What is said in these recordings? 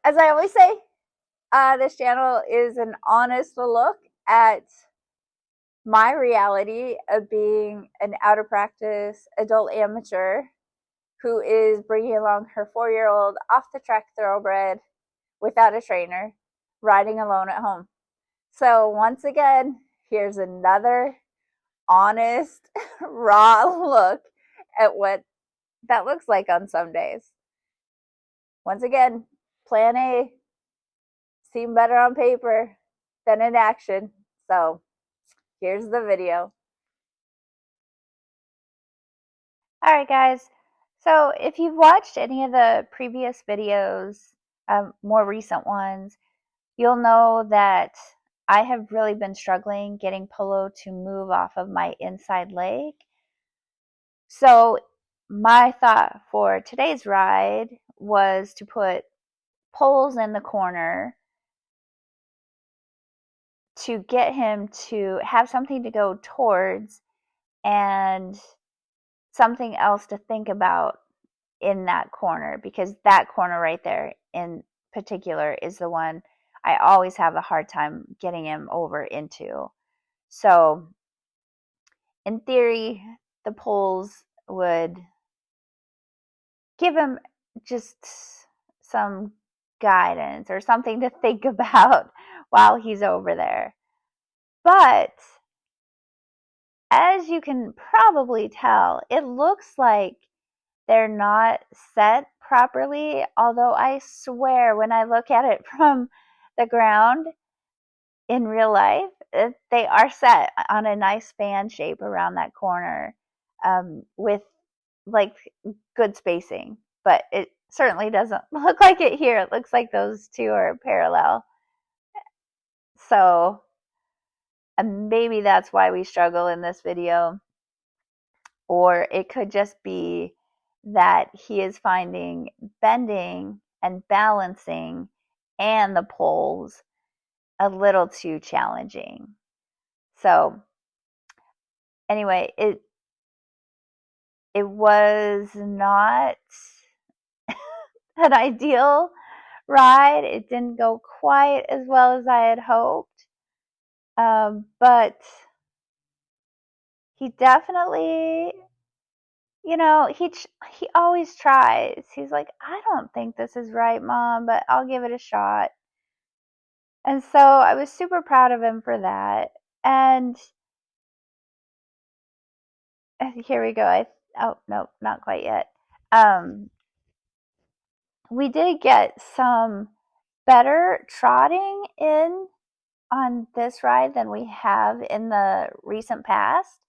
as I always say, this channel is an honest look at my reality of being an out of practice adult amateur who is bringing along her 4-year-old off the track thoroughbred without a trainer, riding alone at home. So, once again, here's another honest, raw look at what that looks like on some days. Once again, plan A seemed better on paper than in action. So, here's the video. All right, guys. So, if you've watched any of the previous videos, more recent ones, you'll know that I have really been struggling getting Polo to move off of my inside leg. So, my thought for today's ride was to put poles in the corner to get him to have something to go towards and something else to think about in that corner, because that corner right there in particular is the one I always have a hard time getting him over into. So, in theory, the poles would give him just some guidance or something to think about while he's over there. But as you can probably tell, it looks like they're not set properly, although I swear when I look at it from the ground in real life, they are set on a nice fan shape around that corner, with like good spacing, but it certainly doesn't look like it here. It looks like those two are parallel. So maybe that's why we struggle in this video. Or it could just be that he is finding bending and balancing and the poles a little too challenging. So anyway, it was not an ideal ride. It didn't go quite as well as I had hoped. But he definitely, he always tries. He's like, I don't think this is right, Mom, but I'll give it a shot. And so I was super proud of him for that. And here we go. Oh, no, not quite yet. We did get some better trotting in on this ride than we have in the recent past.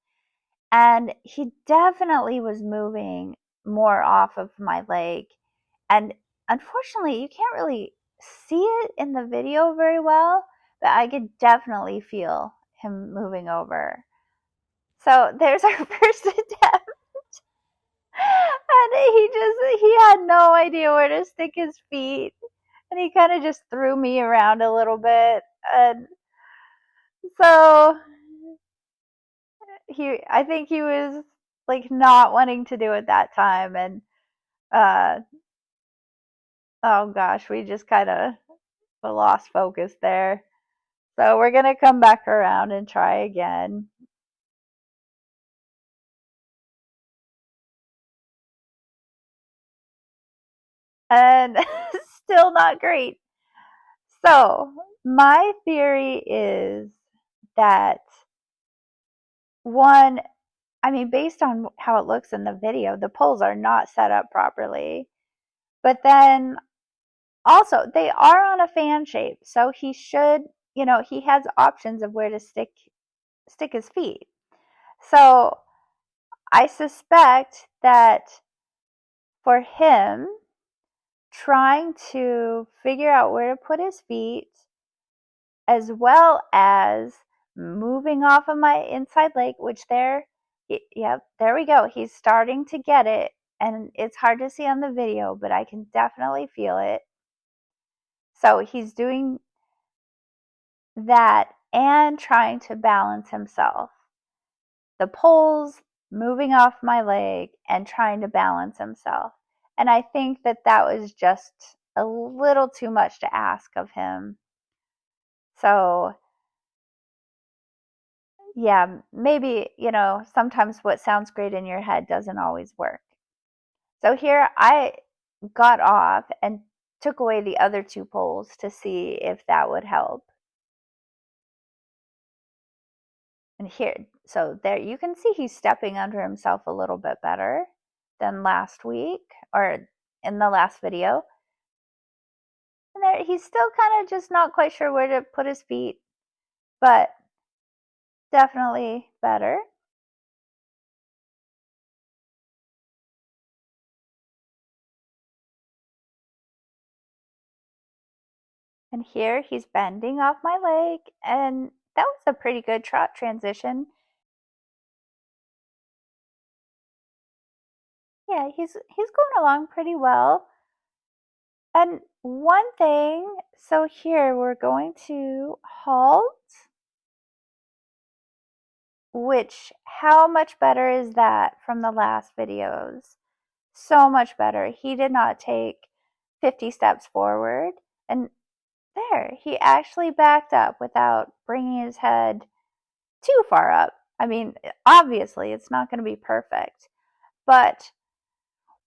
And he definitely was moving more off of my leg. And unfortunately, you can't really see it in the video very well, but I could definitely feel him moving over. So there's our first attempt. And he had no idea where to stick his feet. And he kind of just threw me around a little bit. And so I think he was like not wanting to do it that time. And oh gosh, we just kind of lost focus there. So we're going to come back around and try again. And still not great. So my theory is that one, I mean, based on how it looks in the video, the poles are not set up properly. But then also, they are on a fan shape, so he should, he has options of where to stick his feet. So I suspect that for him, trying to figure out where to put his feet, as well as moving off of my inside leg, which yep, there we go. He's starting to get it, and it's hard to see on the video, but I can definitely feel it. So he's doing that and trying to balance himself. The poles moving off my leg and trying to balance himself. And I think that was just a little too much to ask of him. So, yeah, maybe, sometimes what sounds great in your head doesn't always work. So here I got off and took away the other two poles to see if that would help. And here, so there you can see he's stepping under himself a little bit better than last week or in the last video. And there, he's still kind of just not quite sure where to put his feet, but definitely better. And here he's bending off my leg, and that was a pretty good trot transition. Yeah, he's going along pretty well. And one thing, so here we're going to halt, which how much better is that from the last videos? So much better. He did not take 50 steps forward, and there, he actually backed up without bringing his head too far up. I mean, obviously, it's not going to be perfect, but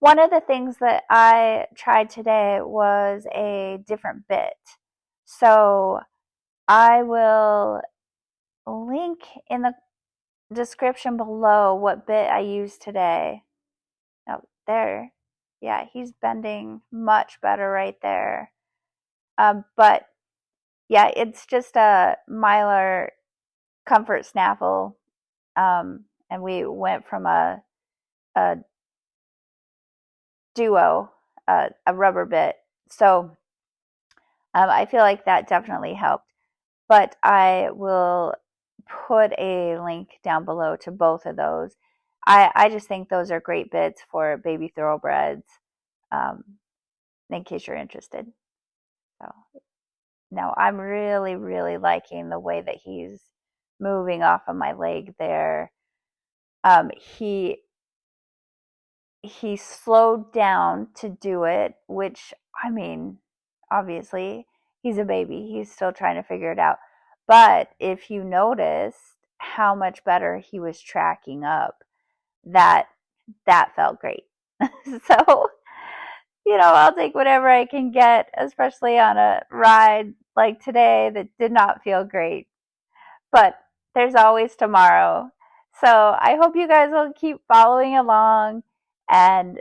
one of the things that I tried today was a different bit. So I will link in the description below what bit I used today. Oh, there. Yeah, he's bending much better right there. But yeah, it's just a Mylar comfort snaffle. And we went from a duo, a rubber bit. So I feel like that definitely helped. But I will put a link down below to both of those. I just think those are great bits for baby thoroughbreds, in case you're interested. So no, I'm really, really liking the way that he's moving off of my leg there. He slowed down to do it, which, I mean, obviously he's a baby. He's still trying to figure it out. But if you noticed how much better he was tracking up, that felt great. So, I'll take whatever I can get, especially on a ride like today that did not feel great. But there's always tomorrow. So I hope you guys will keep following along and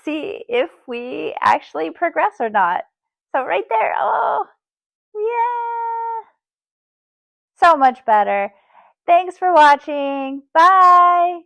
see if we actually progress or not. So right there, oh, yeah, so much better. Thanks for watching. Bye.